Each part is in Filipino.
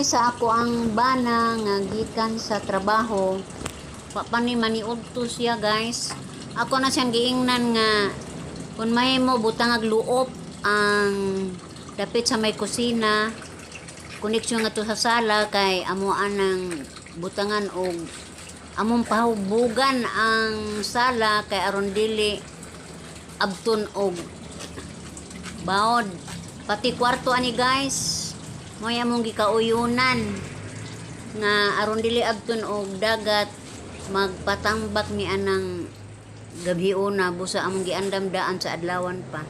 guys sa ako ang bana nga gikan sa trabaho. Papani maniudto siya guys. Ako na siyang giingnan nga kung mahimo butang ag luop ang dapit sa may kusina. Koneksyon nga to sa sala kay amo anang butangan og among pahubugan ang sala kay aron dili abton og baod. Pati kwarto ani guys. Moy among gikauyunan nga aron dili abton og dagat magpatambak ni anang gabiuna busa among giandam daan sa adlawan pa.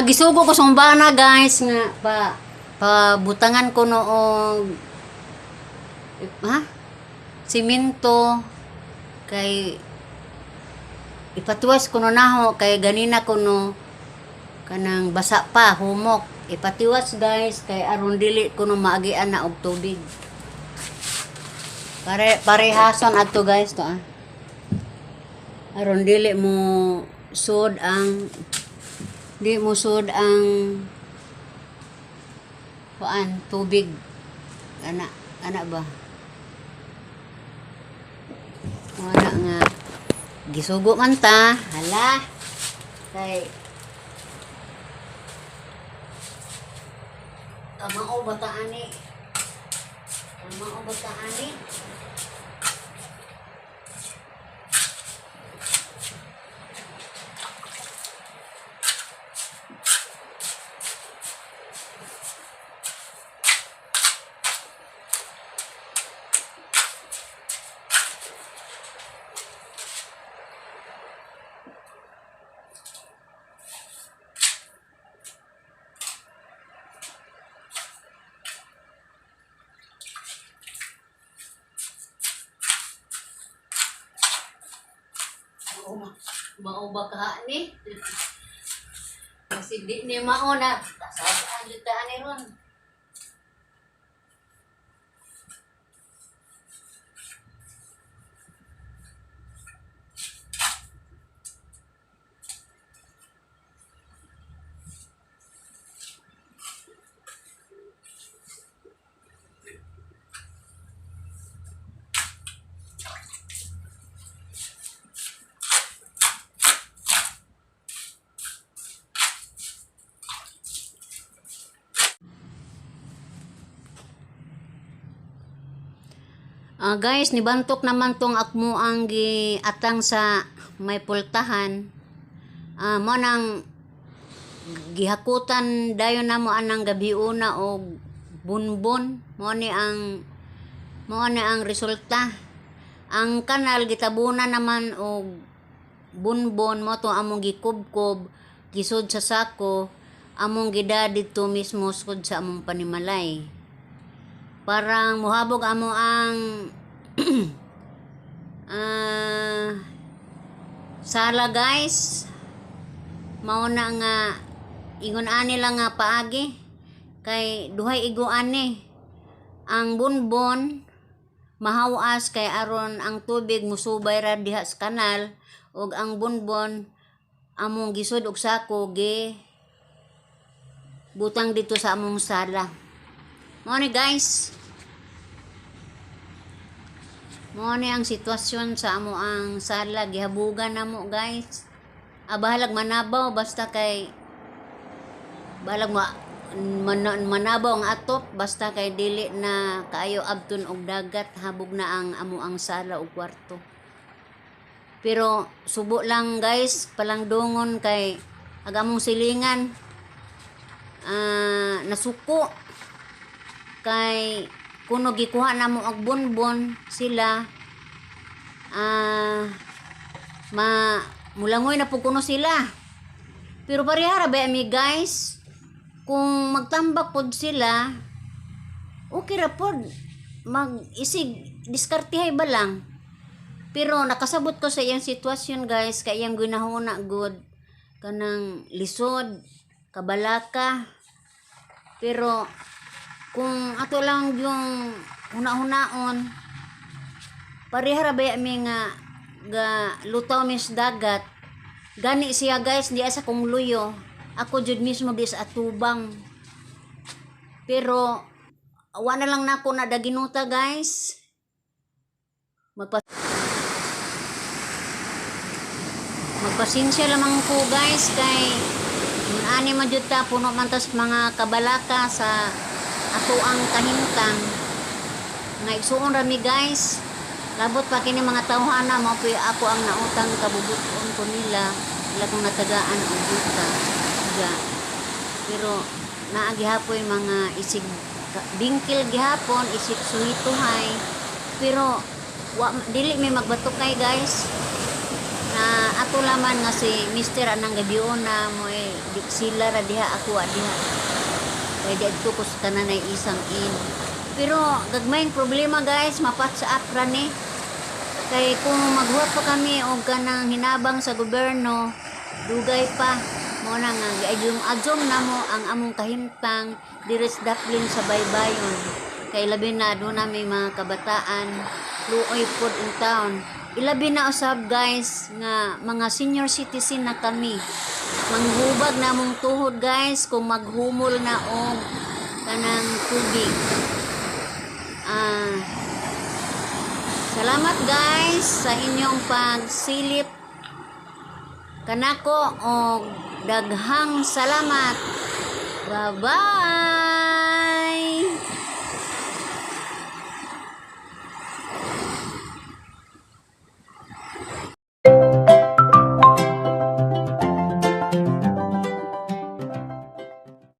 Gisugo ko sa umbana guys nga pabutangan ko noong simento kay ipatiwas ko no naho kay ganina ko no kanang basa pa humok ipatiwas guys kay aron dili ko no maagian na og tubig parehason adto guys to aron dili mo sud ang di musod ang kuan tubig ana ba wala nga gisugo man ta hala kay amao bataani mao ba ka ni kasi di ni mao na saan jutaan ni ron. Guys, nibantok naman tong akmo ang giatang sa may pultahan. Mo nang gihakutan dayon namo anang gabiuna og bunbon. Mo ni ang resulta. Ang kanal gitabunan naman og bunbon mo to among gikubkob gisud sa sako among gida dito mismo sud sa among panimalay. Parang muhabog amo ang sala guys. Mao na nga ingon ani lang nga paagi kay duhay igo ani ang bunbon mahawas kay aron ang tubig musubay ra diha sa kanal ug ang bunbon among gisud og sako gi butang dito sa among sala. Mo ni guys, mo ni ang sitwasyon sa amo ang sala gihabugan namo guys. Bahalag manabaw basta kay bahalag manabaw ang atop basta kay dili na kaayo abton og dagat habog na ang amo ang sala og kwarto. Pero subo lang guys palang-dongon kay agamong silingan nasuko kay kuno gikuha namo og bunbon sila mulangoy na po kuno sila. Pero parehara ba mi guys kung magtambak pod sila okay ra pod mag isig diskartihay ba lang Pero nakasabot ko sa iyang sitwasyon guys, kay iyang ginahuna good kanang lisod, kabalaka. Pero kung ato lang yung huna-hunaon, parehara ba mi nga lutaw mis dagat. Gani siya guys, di asa kong luyo. Ako jud mismo di sa atubang. Pero awa na lang nako na daginuta guys. Magpasensya lamang ko guys kay ani man jud ta puno man tas mga kabalaka sa ato ang kahimtang. Nga igsuon rami guys. Labot pa kini mga tawhana mo puy ako ang nautang kabubuton ko nila. Ila kong natagaan og buta. Pero naagihapoy mga isig bingkil gihapon, isig sunituhay. Pero dili may magbatukay guys. Na ato laman nga si Mr. Anang Gabiona mo sila ra diha ako diha. Kaya dito ko sa kananay isang in. Pero gagmayng problema guys, mapat sa apra ni. Kay kung maghuwat pa kami og kanang hinabang sa gobyerno, dugay pa mo na nga yung adjom na mo ang among kahimtang diris daplin sa baybayon. Kay labi na do na may mga kabataan luoy pod in town. Ilabi na usab guys nga mga senior citizen na kami. Manghubag na mong tuhod guys kung maghumol na og kanang tubig. Salamat guys sa inyong pagsilip kanako og daghang salamat. Bye-bye.